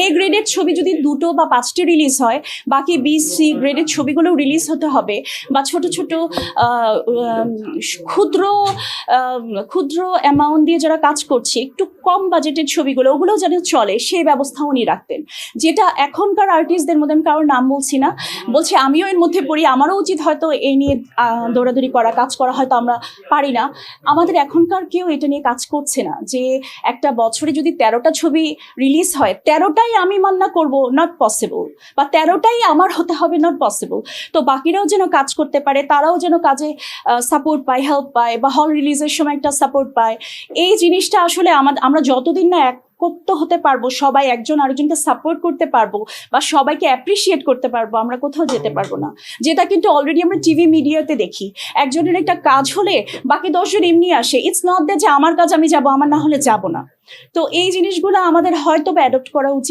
এ গ্রেডের ছবি যদি 2টো বা 5টি রিলিজ হয়, বাকি B-C গ্রেডের ছবিগুলোও রিলিজ হতে হবে, বা ছোট ছোট ক্ষুদ্র ক্ষুদ্র অ্যামাউন্ট দিয়ে যারা কাজ করছে, একটু কম বাজেটের ছবিগুলো, ওগুলোও যেন চলে সেই ব্যবস্থা উনি রাখতেন। যেটা এখনকার আর্টিস্টদের মধ্যে, আমি কারোর নাম বলছি না, বলছি আমিও এর মধ্যে পড়ি, আমারও উচিত হয়তো এই নিয়ে দৌড়াদৌড়ি করা, কাজ করা, হয়তো আমরা পারি না। আমাদের এখনকার কেউ এটা নিয়ে কাজ করছে না, যে একটা বছরে যদি 13টা ছবি রিলিজ হয়, 13টাই আমি মান্না করব, নট পসিবল, বা 13টাই আমার হতে হবে, নট পসিবল। তো বাকিরাও যেন কাজ করতে পারে, তারাও যেন কাজে সাপোর্ট পায়, হেল্প পায়, বা হল রিলিজের সময় একটা সাপোর্ট পায়। এই জিনিসটা আসলে আমরা যতদিন না একত্র হতে পারবো, সবাই একজন আরেকজনকে সাপোর্ট করতে পারবো, বা সবাইকে অ্যাপ্রিসিয়েট করতে পারবো, আমরা কোথাও যেতে পারবো না। যেটা কিন্তু অলরেডি আমরা টিভি মিডিয়াতে দেখি, একজনের একটা কাজ হলে বাকি 10 জন এমনি আসে। ইটস নট দ্যাট যে আমার কাজ আমি যাব, আমার না হলে যাব না। তো এই জিনিসগুলো আমাদের হয়তো অ্যাডপ্ট করা উচিত।